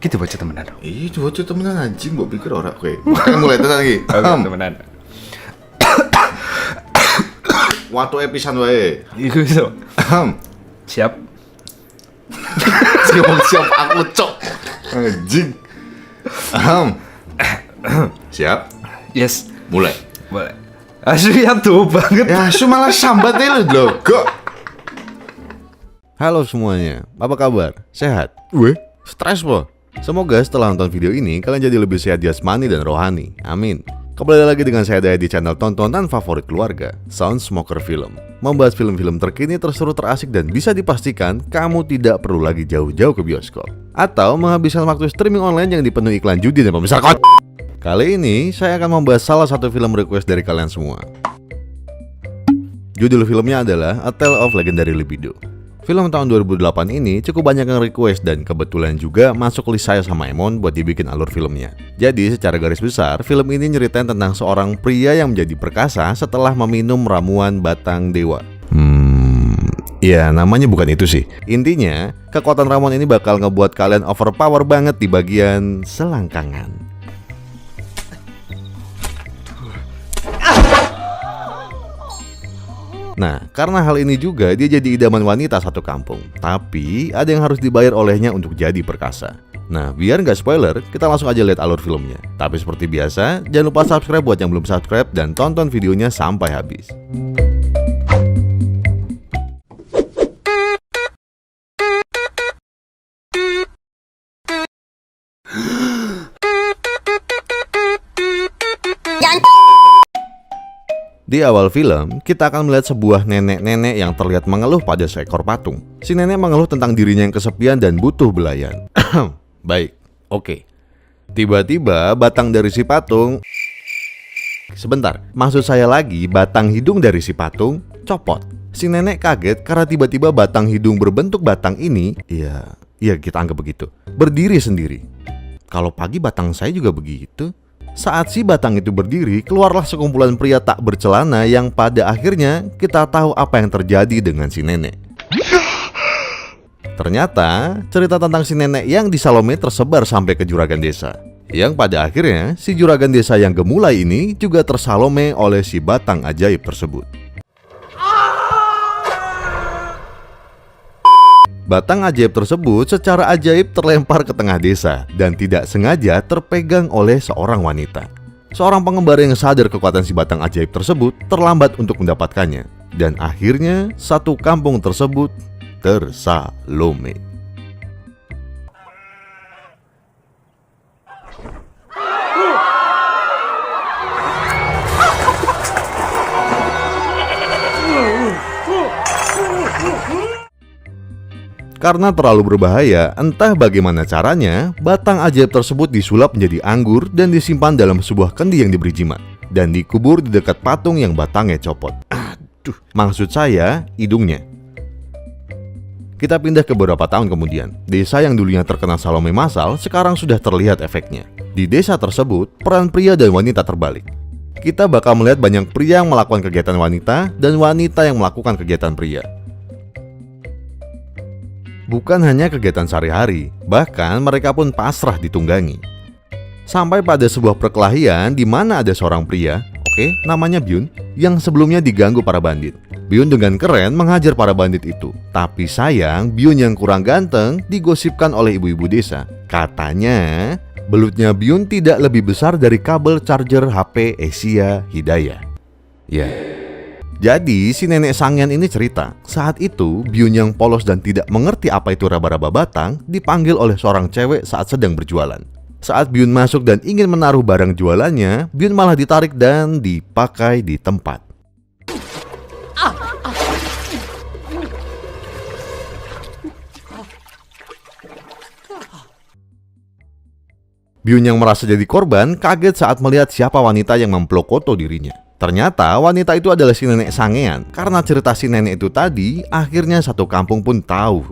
Gitu bocah temenan. Iya, bocah temenan anjing, mbok pikir ora kowe. Makanya mulai tenan iki. Temenan. Waktu episan wae. Iku iso. Siap. Siap aku cok. Anjing. Siap. Yes. Mulai. Boleh. Asli tuh banget. Ya, su malah sambatnya lu logo. Halo semuanya, apa kabar? Sehat? Weh, stres po? Semoga setelah nonton video ini kalian jadi lebih sehat jasmani dan rohani. Amin. Kembali lagi dengan saya Daya di channel tontonan favorit keluarga, Sound Smoker Film. Membahas film-film terkini, terseru, terasik, dan bisa dipastikan kamu tidak perlu lagi jauh-jauh ke bioskop atau menghabiskan waktu streaming online yang dipenuhi iklan judi dan pemirsa kot. Kali ini saya akan membahas salah satu film request dari kalian semua. Judul filmnya adalah A Tale of Legendary Libido. Film tahun 2008 ini cukup banyak yang request dan kebetulan juga masuk list saya sama Emon buat dibikin alur filmnya. Jadi secara garis besar, film ini nyeritain tentang seorang pria yang menjadi perkasa setelah meminum ramuan batang dewa. Ya namanya bukan itu sih. Intinya, kekuatan ramuan ini bakal ngebuat kalian overpower banget di bagian selangkangan. Nah, karena hal ini juga dia jadi idaman wanita satu kampung. Tapi ada yang harus dibayar olehnya untuk jadi perkasa. Nah, biar nggak spoiler, kita langsung aja lihat alur filmnya. Tapi seperti biasa, jangan lupa subscribe buat yang belum subscribe dan tonton videonya sampai habis. Di awal film, kita akan melihat sebuah nenek-nenek yang terlihat mengeluh pada seekor patung. Si nenek mengeluh tentang dirinya yang kesepian dan butuh belayan. Baik, oke. Tiba-tiba batang dari si patung... Sebentar, maksud saya lagi batang hidung dari si patung copot. Si nenek kaget karena tiba-tiba batang hidung berbentuk batang ini, iya kita anggap begitu, berdiri sendiri. Kalau pagi batang saya juga begitu. Saat si batang itu berdiri, keluarlah sekumpulan pria tak bercelana yang pada akhirnya kita tahu apa yang terjadi dengan si nenek. Ternyata cerita tentang si nenek yang di Salome tersebar sampai ke juragan desa, yang pada akhirnya si juragan desa yang gemulai ini juga tersalome oleh si batang ajaib tersebut. Batang ajaib tersebut secara ajaib terlempar ke tengah desa dan tidak sengaja terpegang oleh seorang wanita. Seorang pengembara yang sadar kekuatan si batang ajaib tersebut terlambat untuk mendapatkannya, dan akhirnya satu kampung tersebut tersalome. Karena terlalu berbahaya, entah bagaimana caranya, batang ajaib tersebut disulap menjadi anggur dan disimpan dalam sebuah kendi yang diberi jimat, dan dikubur di dekat patung yang batangnya copot. Aduh, maksud saya hidungnya. Kita pindah ke beberapa tahun kemudian. Desa yang dulunya terkena Salome massal sekarang sudah terlihat efeknya. Di desa tersebut, peran pria dan wanita terbalik. Kita bakal melihat banyak pria yang melakukan kegiatan wanita dan wanita yang melakukan kegiatan pria. Bukan hanya kegiatan sehari-hari, bahkan mereka pun pasrah ditunggangi. Sampai pada sebuah perkelahian di mana ada seorang pria, namanya Byun, yang sebelumnya diganggu para bandit. Byun dengan keren menghajar para bandit itu. Tapi sayang, Byun yang kurang ganteng digosipkan oleh ibu-ibu desa. Katanya, belutnya Byun tidak lebih besar dari kabel charger HP Asia Hidayah. Jadi si nenek Sangyan ini cerita, saat itu Byun yang polos dan tidak mengerti apa itu raba-raba batang dipanggil oleh seorang cewek saat sedang berjualan. Saat Byun masuk dan ingin menaruh barang jualannya, Byun malah ditarik dan dipakai di tempat. Byun yang merasa jadi korban kaget saat melihat siapa wanita yang memplokoto dirinya. Ternyata wanita itu adalah si nenek Sangean. Karena cerita si nenek itu tadi, akhirnya satu kampung pun tahu.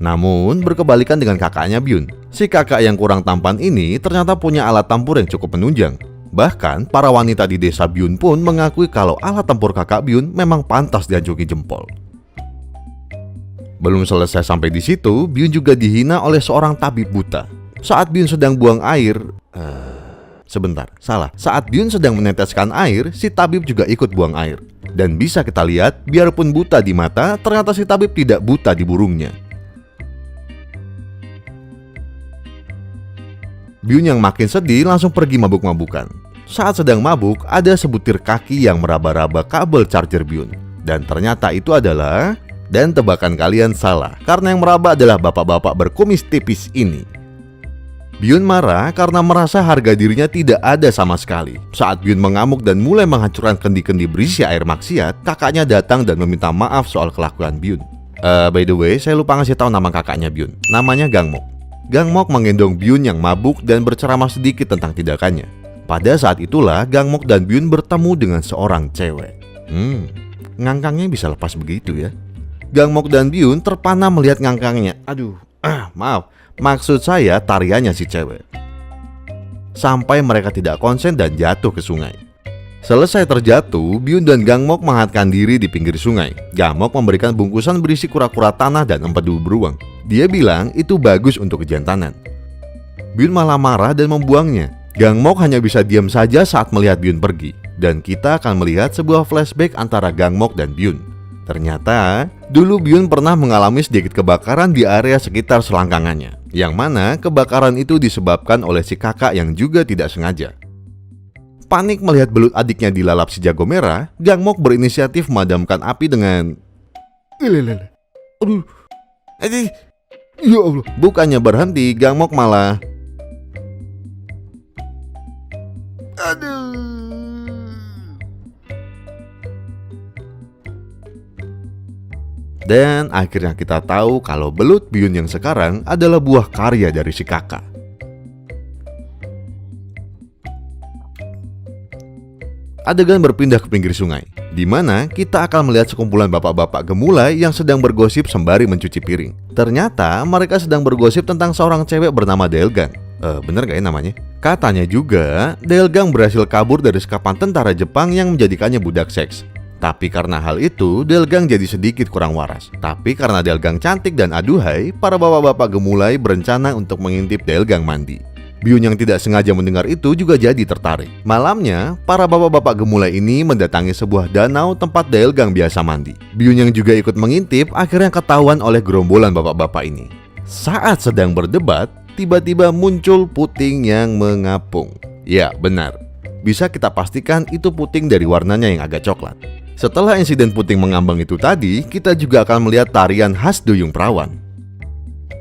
Namun berkebalikan dengan kakaknya Byun. Si kakak yang kurang tampan ini ternyata punya alat tempur yang cukup menunjang. Bahkan para wanita di desa Byun pun mengakui kalau alat tempur kakak Byun memang pantas diacungi jempol. Belum selesai sampai di situ, Byun juga dihina oleh seorang tabib buta. Saat Byun sedang buang air, Saat Byun sedang meneteskan air, si tabib juga ikut buang air. Dan bisa kita lihat, biarpun buta di mata, ternyata si tabib tidak buta di burungnya. Byun yang makin sedih langsung pergi mabuk-mabukan. Saat sedang mabuk, ada sebutir kaki yang meraba-raba kabel charger Byun. Dan ternyata itu adalah... Dan tebakan kalian salah, karena yang meraba adalah bapak-bapak berkumis tipis ini. Byun marah karena merasa harga dirinya tidak ada sama sekali. Saat Byun mengamuk dan mulai menghancurkan kendi-kendi berisi air maksiat, kakaknya datang dan meminta maaf soal kelakuan Byun. By the way, saya lupa ngasih tahu nama kakaknya Byun. Namanya Gangmok. Gangmok menggendong Byun yang mabuk dan berceramah sedikit tentang tindakannya. Pada saat itulah Gangmok dan Byun bertemu dengan seorang cewek. Ngangkangnya bisa lepas begitu ya. Gangmok dan Byun terpana melihat ngangkangnya. Maaf. Maksud saya tariannya si cewek. Sampai mereka tidak konsen dan jatuh ke sungai. Selesai terjatuh, Byun dan Gangmok menghangatkan diri di pinggir sungai. Gangmok memberikan bungkusan berisi kura-kura tanah dan empedu beruang. Dia bilang itu bagus untuk kejantanan. Byun malah marah dan membuangnya. Gangmok hanya bisa diam saja saat melihat Byun pergi. Dan kita akan melihat sebuah flashback antara Gangmok dan Byun. Ternyata, dulu Byun pernah mengalami sedikit kebakaran di area sekitar selangkangannya, yang mana kebakaran itu disebabkan oleh si kakak yang juga tidak sengaja. Panik melihat belut adiknya dilalap si jago merah, Gangmok berinisiatif memadamkan api dengan... Ya Allah. Bukannya berhenti, Gangmok malah... Dan akhirnya kita tahu kalau belut Byun yang sekarang adalah buah karya dari si kakak. Adegan berpindah ke pinggir sungai, di mana kita akan melihat sekumpulan bapak-bapak gemulai yang sedang bergosip sembari mencuci piring. Ternyata mereka sedang bergosip tentang seorang cewek bernama Daelgang. Bener gak ya namanya? Katanya juga Daelgang berhasil kabur dari sekapan tentara Jepang yang menjadikannya budak seks. Tapi karena hal itu, Daelgang jadi sedikit kurang waras. Tapi karena Daelgang cantik dan aduhai, para bapak-bapak gemulai berencana untuk mengintip Daelgang mandi. Byun yang tidak sengaja mendengar itu juga jadi tertarik. Malamnya, para bapak-bapak gemulai ini mendatangi sebuah danau tempat Daelgang biasa mandi. Byun yang juga ikut mengintip akhirnya ketahuan oleh gerombolan bapak-bapak ini. Saat sedang berdebat, tiba-tiba muncul puting yang mengapung. Ya, benar. Bisa kita pastikan itu puting dari warnanya yang agak coklat. Setelah insiden puting mengambang itu tadi, kita juga akan melihat tarian khas Duyung Perawan.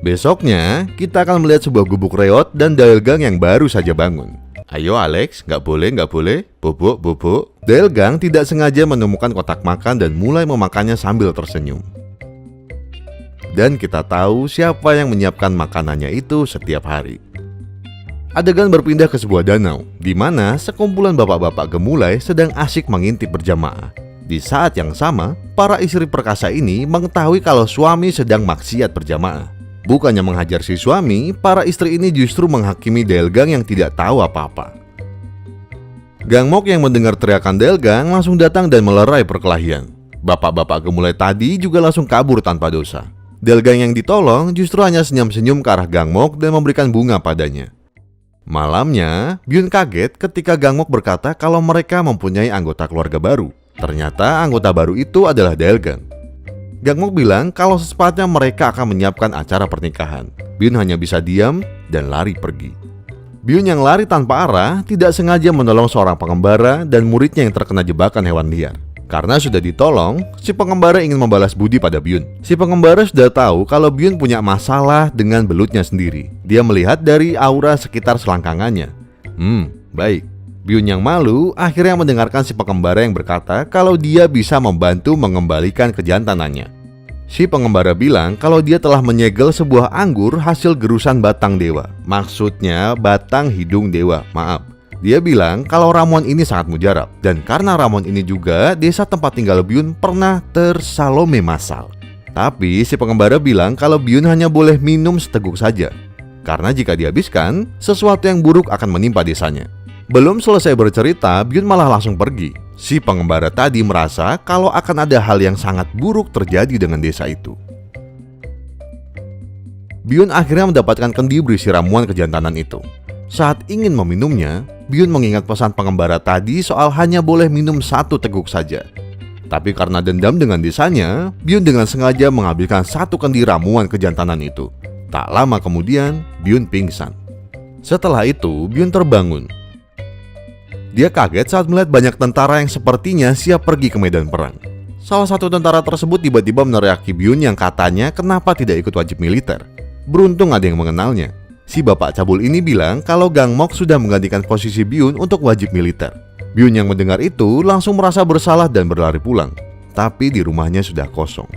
Besoknya, kita akan melihat sebuah gubuk reot dan Daelgang yang baru saja bangun. Ayo Alex, nggak boleh, bobok. Daelgang tidak sengaja menemukan kotak makan dan mulai memakannya sambil tersenyum. Dan kita tahu siapa yang menyiapkan makanannya itu setiap hari. Adegan berpindah ke sebuah danau, di mana sekumpulan bapak-bapak gemulai sedang asyik mengintip berjamaah. Di saat yang sama, para istri perkasa ini mengetahui kalau suami sedang maksiat berjamaah. Bukannya menghajar si suami, para istri ini justru menghakimi Daelgang yang tidak tahu apa-apa. Gangmok yang mendengar teriakan Daelgang langsung datang dan melerai perkelahian. Bapak-bapak gemulai tadi juga langsung kabur tanpa dosa. Daelgang yang ditolong justru hanya senyum-senyum ke arah Gangmok dan memberikan bunga padanya. Malamnya, Byun kaget ketika Gangmok berkata kalau mereka mempunyai anggota keluarga baru. Ternyata anggota baru itu adalah Daelgang. Gangmok bilang kalau secepatnya mereka akan menyiapkan acara pernikahan. Byun hanya bisa diam dan lari pergi. Byun yang lari tanpa arah tidak sengaja menolong seorang pengembara dan muridnya yang terkena jebakan hewan liar. Karena sudah ditolong, si pengembara ingin membalas budi pada Byun. Si pengembara sudah tahu kalau Byun punya masalah dengan belutnya sendiri. Dia melihat dari aura sekitar selangkangannya. Baik. Byun yang malu akhirnya mendengarkan si pengembara yang berkata kalau dia bisa membantu mengembalikan kejantanannya. Si pengembara bilang kalau dia telah menyegel sebuah anggur hasil gerusan batang dewa. Maksudnya batang hidung dewa, maaf. Dia bilang kalau ramuan ini sangat mujarab. Dan karena ramuan ini juga desa tempat tinggal Byun pernah tersalome massal. Tapi si pengembara bilang kalau Byun hanya boleh minum seteguk saja. Karena jika dihabiskan, sesuatu yang buruk akan menimpa desanya. Belum selesai bercerita, Byun malah langsung pergi. Si pengembara tadi merasa kalau akan ada hal yang sangat buruk terjadi dengan desa itu. Byun akhirnya mendapatkan kendi berisi ramuan kejantanan itu. Saat ingin meminumnya, Byun mengingat pesan pengembara tadi soal hanya boleh minum 1 teguk saja. Tapi karena dendam dengan desanya, Byun dengan sengaja mengambilkan 1 kendi ramuan kejantanan itu. Tak lama kemudian, Byun pingsan. Setelah itu, Byun terbangun. Dia kaget saat melihat banyak tentara yang sepertinya siap pergi ke medan perang. Salah satu tentara tersebut tiba-tiba meneriaki Byun yang katanya kenapa tidak ikut wajib militer. Beruntung ada yang mengenalnya. Si bapak cabul ini bilang kalau Gang Mok sudah menggantikan posisi Byun untuk wajib militer. Byun yang mendengar itu langsung merasa bersalah dan berlari pulang. Tapi di rumahnya sudah kosong.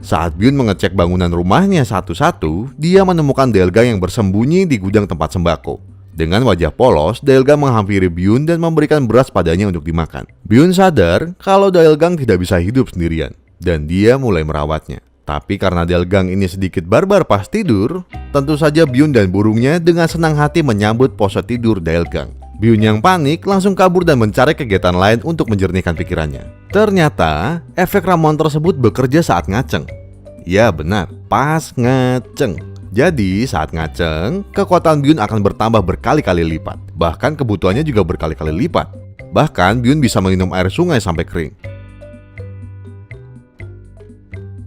Saat Byun mengecek bangunan rumahnya satu-satu, dia menemukan Daelgang yang bersembunyi di gudang tempat sembako. Dengan wajah polos, Daelgang menghampiri Byun dan memberikan beras padanya untuk dimakan. Byun sadar kalau Daelgang tidak bisa hidup sendirian, dan dia mulai merawatnya. Tapi karena Daelgang ini sedikit barbar pas tidur, tentu saja Byun dan burungnya dengan senang hati menyambut pose tidur Daelgang. Byun yang panik langsung kabur dan mencari kegiatan lain untuk menjernihkan pikirannya. Ternyata, efek ramuan tersebut bekerja saat ngaceng. Ya benar, pas ngaceng. Jadi saat ngaceng, kekuatan Byun akan bertambah berkali-kali lipat. Bahkan kebutuhannya juga berkali-kali lipat. Bahkan Byun bisa minum air sungai sampai kering.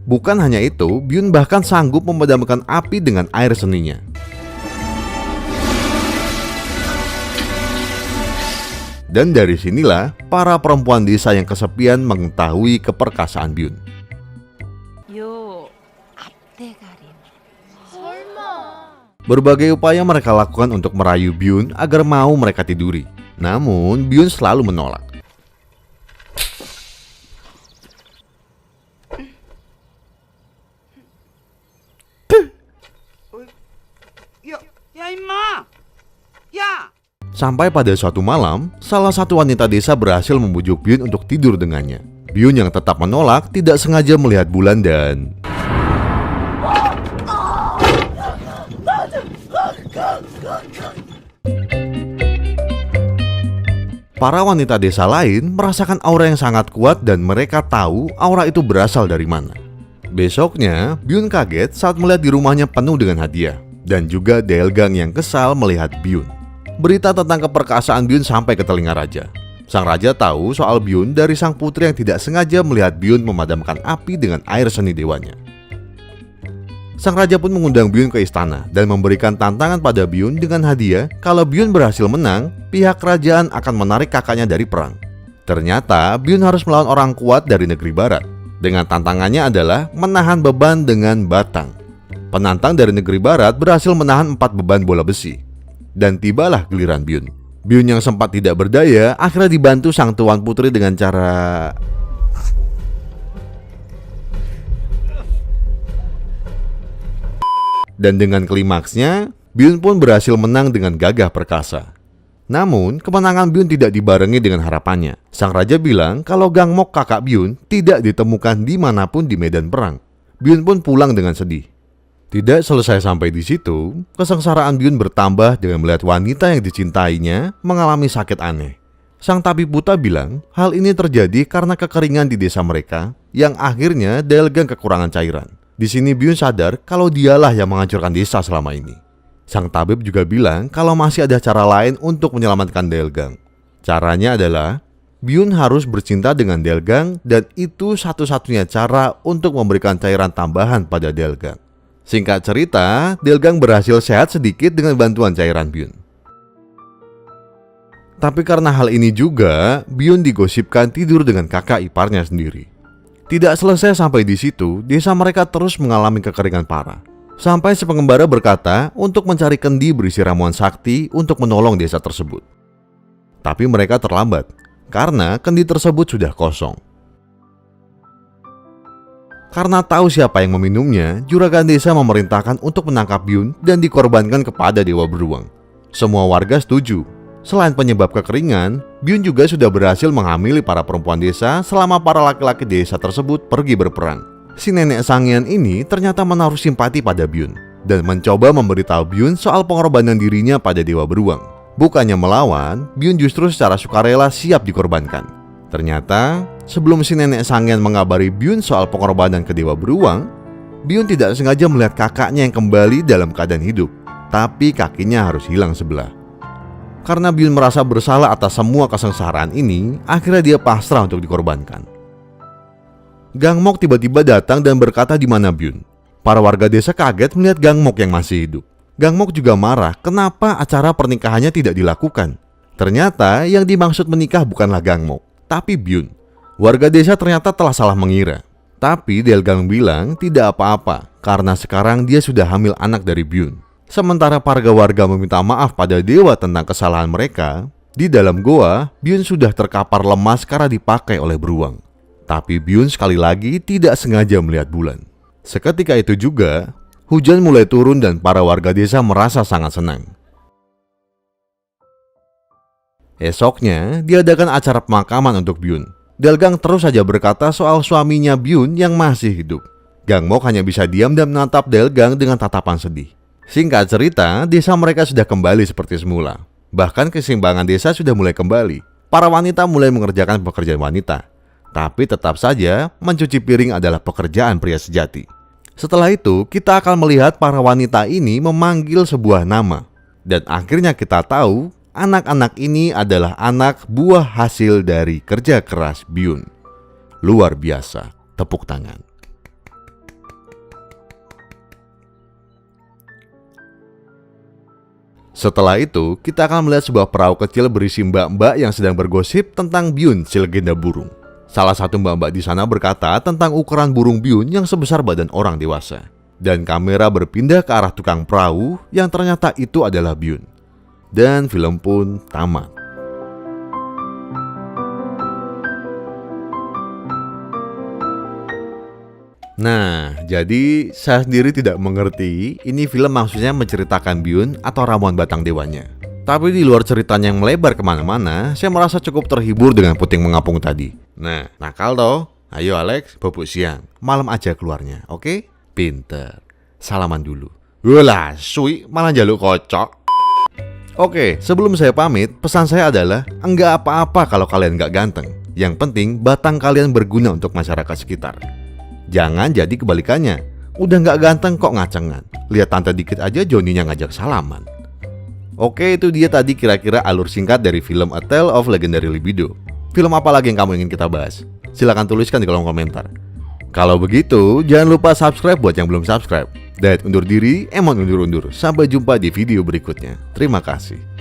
Bukan hanya itu, Byun bahkan sanggup memadamkan api dengan air seninya. Dan dari sinilah para perempuan desa yang kesepian mengetahui keperkasaan Byun. Berbagai upaya mereka lakukan untuk merayu Byun agar mau mereka tiduri. Namun Byun selalu menolak. Sampai pada suatu malam, salah satu wanita desa berhasil membujuk Byun untuk tidur dengannya. Byun yang tetap menolak tidak sengaja melihat bulan dan... Para wanita desa lain merasakan aura yang sangat kuat dan mereka tahu aura itu berasal dari mana. Besoknya, Byun kaget saat melihat di rumahnya penuh dengan hadiah. Dan juga Daelgang yang kesal melihat Byun. Berita tentang keperkasaan Byun sampai ke telinga raja. Sang raja tahu soal Byun dari sang putri yang tidak sengaja melihat Byun memadamkan api dengan air seni dewanya. Sang raja pun mengundang Byun ke istana dan memberikan tantangan pada Byun dengan hadiah kalau Byun berhasil menang, pihak kerajaan akan menarik kakaknya dari perang. Ternyata Byun harus melawan orang kuat dari negeri barat. Dengan tantangannya adalah menahan beban dengan batang. Penantang dari negeri barat berhasil menahan 4 beban bola besi. Dan tibalah giliran Byun. Byun yang sempat tidak berdaya akhirnya dibantu sang tuan putri dengan cara... Dan dengan klimaksnya, Byun pun berhasil menang dengan gagah perkasa. Namun, kemenangan Byun tidak dibarengi dengan harapannya. Sang raja bilang kalau Gang Mok kakak Byun tidak ditemukan dimanapun di medan perang. Byun pun pulang dengan sedih. Tidak selesai sampai di situ, kesengsaraan Byun bertambah dengan melihat wanita yang dicintainya mengalami sakit aneh. Sang tabib buta bilang hal ini terjadi karena kekeringan di desa mereka yang akhirnya Daelgang kekurangan cairan. Di sini Byun sadar kalau dialah yang menghancurkan desa selama ini. Sang tabib juga bilang kalau masih ada cara lain untuk menyelamatkan Daelgang. Caranya adalah Byun harus bercinta dengan Daelgang dan itu satu-satunya cara untuk memberikan cairan tambahan pada Daelgang. Singkat cerita, Daelgang berhasil sehat sedikit dengan bantuan cairan Byun. Tapi karena hal ini juga, Byun digosipkan tidur dengan kakak iparnya sendiri. Tidak selesai sampai di situ, desa mereka terus mengalami kekeringan parah. Sampai si pengembara berkata untuk mencari kendi berisi ramuan sakti untuk menolong desa tersebut. Tapi mereka terlambat, karena kendi tersebut sudah kosong. Karena tahu siapa yang meminumnya, juragan desa memerintahkan untuk menangkap Byun dan dikorbankan kepada dewa beruang. Semua warga setuju. Selain penyebab kekeringan, Byun juga sudah berhasil menghamili para perempuan desa selama para laki-laki desa tersebut pergi berperang. Si nenek Sangyan ini ternyata menaruh simpati pada Byun dan mencoba memberitahu Byun soal pengorbanan dirinya pada dewa beruang. Bukannya melawan, Byun justru secara sukarela siap dikorbankan. Ternyata, sebelum si nenek Sangyan mengabari Byun soal pengorbanan ke dewa beruang, Byun tidak sengaja melihat kakaknya yang kembali dalam keadaan hidup, tapi kakinya harus hilang sebelah. Karena Byun merasa bersalah atas semua kesengsaraan ini, akhirnya dia pasrah untuk dikorbankan. Gangmok tiba-tiba datang dan berkata di mana Byun. Para warga desa kaget melihat Gangmok yang masih hidup. Gangmok juga marah kenapa acara pernikahannya tidak dilakukan. Ternyata yang dimaksud menikah bukanlah Gangmok, tapi Byun. Warga desa ternyata telah salah mengira. Tapi Delgang bilang tidak apa-apa karena sekarang dia sudah hamil anak dari Byun. Sementara para warga meminta maaf pada dewa tentang kesalahan mereka, di dalam goa Byun sudah terkapar lemas karena dipakai oleh beruang. Tapi Byun sekali lagi tidak sengaja melihat bulan. Seketika itu juga, hujan mulai turun dan para warga desa merasa sangat senang. Esoknya, diadakan acara pemakaman untuk Byun. Delgang terus saja berkata soal suaminya Byun yang masih hidup. Gangmok hanya bisa diam dan menatap Delgang dengan tatapan sedih. Singkat cerita, desa mereka sudah kembali seperti semula. Bahkan keseimbangan desa sudah mulai kembali. Para wanita mulai mengerjakan pekerjaan wanita. Tapi tetap saja, mencuci piring adalah pekerjaan pria sejati. Setelah itu, kita akan melihat para wanita ini memanggil sebuah nama. Dan akhirnya kita tahu, anak-anak ini adalah anak buah hasil dari kerja keras Byun. Luar biasa, tepuk tangan. Setelah itu, kita akan melihat sebuah perahu kecil berisi mbak-mbak yang sedang bergosip tentang Byun, si legenda burung. Salah satu mbak-mbak di sana berkata tentang ukuran burung Byun yang sebesar badan orang dewasa. Dan kamera berpindah ke arah tukang perahu yang ternyata itu adalah Byun. Dan film pun tamat. Nah, jadi saya sendiri tidak mengerti ini film maksudnya menceritakan Byun atau ramuan batang dewanya. Tapi di luar ceritanya yang melebar kemana-mana, saya merasa cukup terhibur dengan puting mengapung tadi. Nah, nakal toh? Ayo Alex, bobok siang. Malam aja keluarnya, oke? Pinter. Salaman dulu. Walah, sui, malah jaluk kocok. Oke, sebelum saya pamit, pesan saya adalah enggak apa-apa kalau kalian enggak ganteng. Yang penting batang kalian berguna untuk masyarakat sekitar. Jangan jadi kebalikannya. Udah enggak ganteng kok ngacengan. Lihat tante dikit aja Johnny-nya ngajak salaman. Oke, itu dia tadi kira-kira alur singkat dari film A Tale of Legendary Libido. Film apa lagi yang kamu ingin kita bahas? Silahkan tuliskan di kolom komentar. Kalau begitu, jangan lupa subscribe buat yang belum subscribe. Dayat undur diri, Emon undur-undur. Sampai jumpa di video berikutnya. Terima kasih.